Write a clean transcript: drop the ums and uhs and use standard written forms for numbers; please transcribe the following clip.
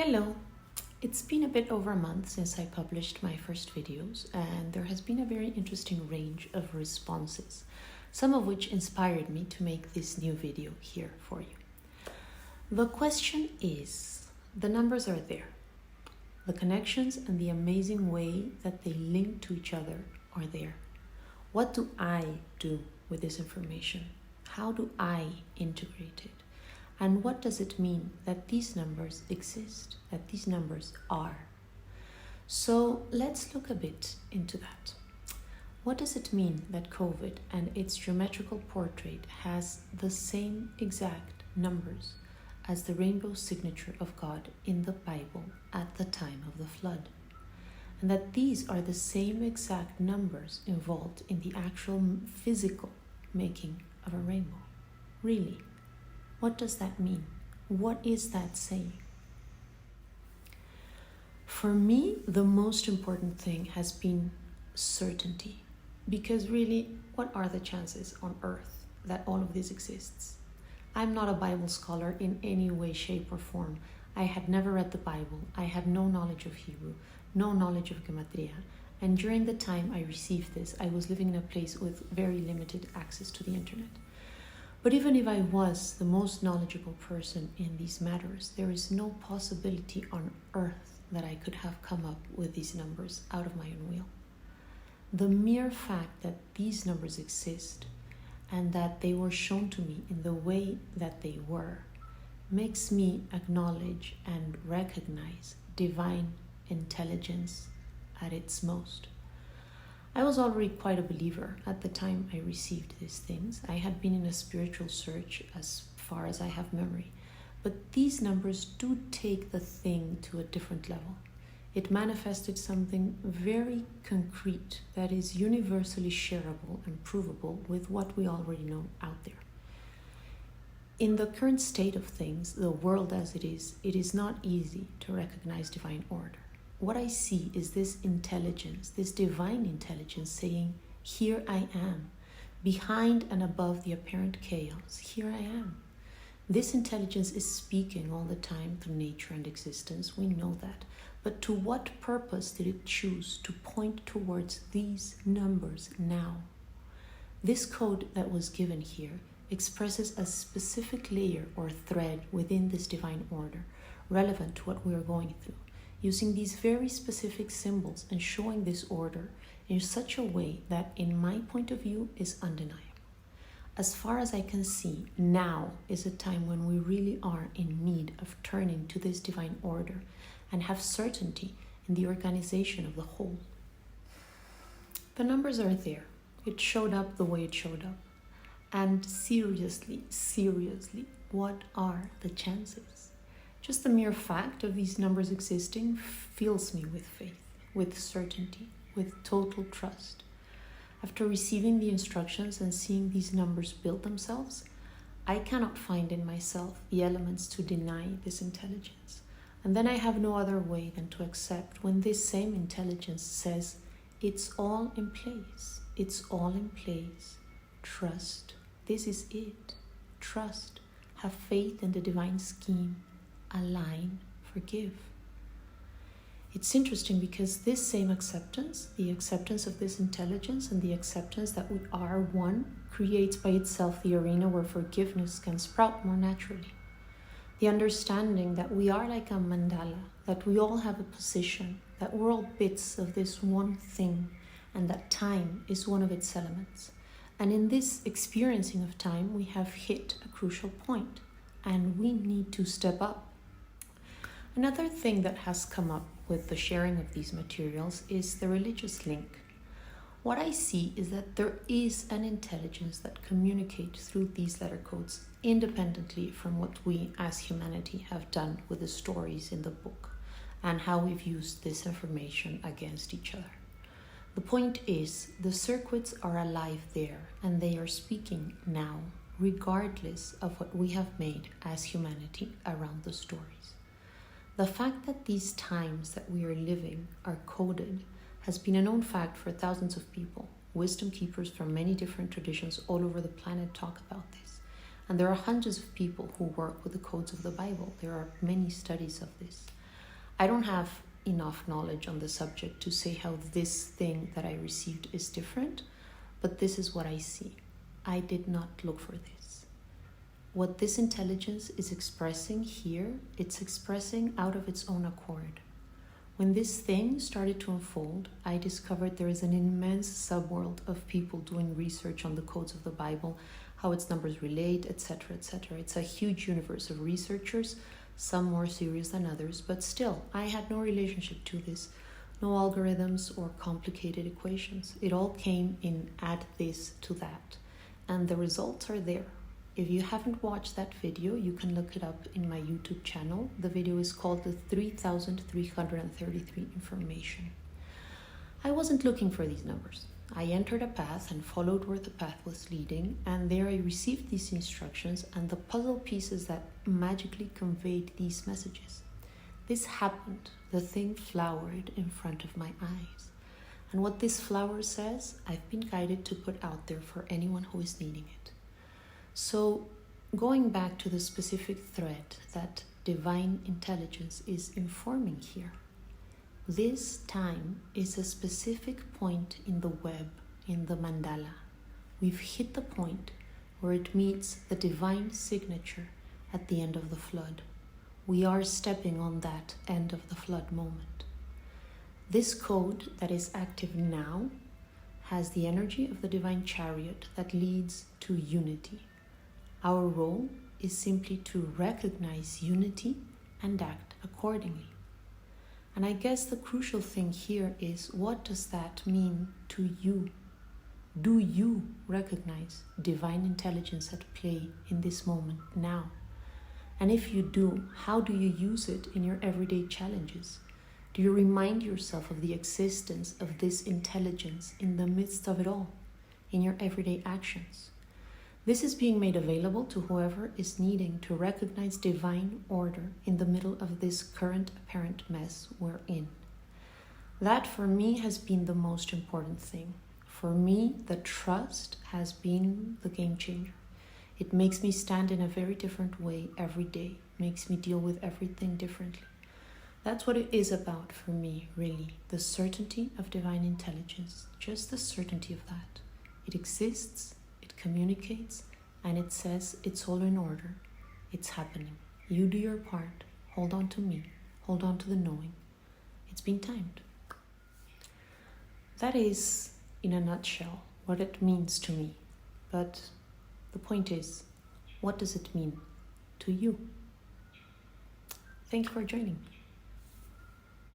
Hello. It's been a bit over a month since I published my first videos, and there has been a very interesting range of responses, some of which inspired me to make this new video here for you. The question is, the numbers are there. The connections and the amazing way that they link to each other are there. What do I do with this information? How do I integrate it? And what does it mean that these numbers exist, that these numbers are? So let's look a bit into that. What does it mean that COVID and its geometrical portrait has the same exact numbers as the rainbow signature of God in the Bible at the time of the flood? And that these are the same exact numbers involved in the actual physical making of a rainbow? Really? What does that mean? What is that saying? For me, the most important thing has been certainty. Because really, what are the chances on earth that all of this exists? I'm not a Bible scholar in any way, shape, or form. I had never read the Bible. I had no knowledge of Hebrew, no knowledge of Gematria. And during the time I received this, I was living in a place with very limited access to the internet. But even if I was the most knowledgeable person in these matters, there is no possibility on earth that I could have come up with these numbers out of my own will. The mere fact that these numbers exist and that they were shown to me in the way that they were makes me acknowledge and recognize divine intelligence at its most. I was already quite a believer at the time I received these things. I had been in a spiritual search as far as I have memory. But these numbers do take the thing to a different level. It manifested something very concrete that is universally shareable and provable with what we already know out there. In the current state of things, the world as it is not easy to recognize divine order. What I see is this intelligence, this divine intelligence saying, here I am, behind and above the apparent chaos, here I am. This intelligence is speaking all the time through nature and existence, we know that. But to what purpose did it choose to point towards these numbers now? This code that was given here expresses a specific layer or thread within this divine order, relevant to what we are going through, using these very specific symbols and showing this order in such a way that, in my point of view, is undeniable. As far as I can see, now is a time when we really are in need of turning to this divine order and have certainty in the organization of the whole. The numbers are there. It showed up the way it showed up. And seriously, what are the chances? Just the mere fact of these numbers existing fills me with faith, with certainty, with total trust. After receiving the instructions and seeing these numbers build themselves, I cannot find in myself the elements to deny this intelligence. And then I have no other way than to accept when this same intelligence says, it's all in place, it's all in place. Trust, this is it. Trust, have faith in the divine scheme. Align, forgive. It's interesting because this same acceptance, the acceptance of this intelligence and the acceptance that we are one, creates by itself the arena where forgiveness can sprout more naturally. The understanding that we are like a mandala, that we all have a position, that we're all bits of this one thing, and that time is one of its elements. And in this experiencing of time, we have hit a crucial point, and we need to step up. Another thing that has come up with the sharing of these materials is the religious link. What I see is that there is an intelligence that communicates through these letter codes independently from what we as humanity have done with the stories in the book and how we've used this information against each other. The point is, the circuits are alive there and they are speaking now, regardless of what we have made as humanity around the stories. The fact that these times that we are living are coded has been a known fact for thousands of people. Wisdom keepers from many different traditions all over the planet talk about this. And there are hundreds of people who work with the codes of the Bible. There are many studies of this. I don't have enough knowledge on the subject to say how this thing that I received is different, but this is what I see. I did not look for this. What this intelligence is expressing here, it's expressing out of its own accord. When this thing started to unfold, I discovered there is an immense subworld of people doing research on the codes of the Bible, how its numbers relate, etc., etc. It's a huge universe of researchers, some more serious than others, but still, I had no relationship to this, no algorithms or complicated equations. It all came in add this to that, and the results are there. If you haven't watched that video, you can look it up in my YouTube channel. The video is called the 3333 information. I wasn't looking for these numbers. I entered a path and followed where the path was leading, and there I received these instructions and the puzzle pieces that magically conveyed these messages. This happened. The thing flowered in front of my eyes. And what this flower says, I've been guided to put out there for anyone who is needing it. So, going back to the specific thread that divine intelligence is informing here, this time is a specific point in the web, in the mandala. We've hit the point where it meets the divine signature at the end of the flood. We are stepping on that end of the flood moment. This code that is active now has the energy of the divine chariot that leads to unity. Our role is simply to recognize unity and act accordingly. And I guess the crucial thing here is, what does that mean to you? Do you recognize divine intelligence at play in this moment now? And if you do, how do you use it in your everyday challenges? Do you remind yourself of the existence of this intelligence in the midst of it all, in your everyday actions? This is being made available to whoever is needing to recognize divine order in the middle of this current apparent mess we're in. That for me has been the most important thing. For me, the trust has been the game changer. It makes me stand in a very different way every day, makes me deal with everything differently. That's what it is about for me, really. The certainty of divine intelligence, just the certainty of that. It exists, it communicates, and it says it's all in order. It's happening. You do your part. Hold on to me. Hold on to the knowing. It's been timed. That is, in a nutshell, what it means to me. But the point is, what does it mean to you? Thank you for joining.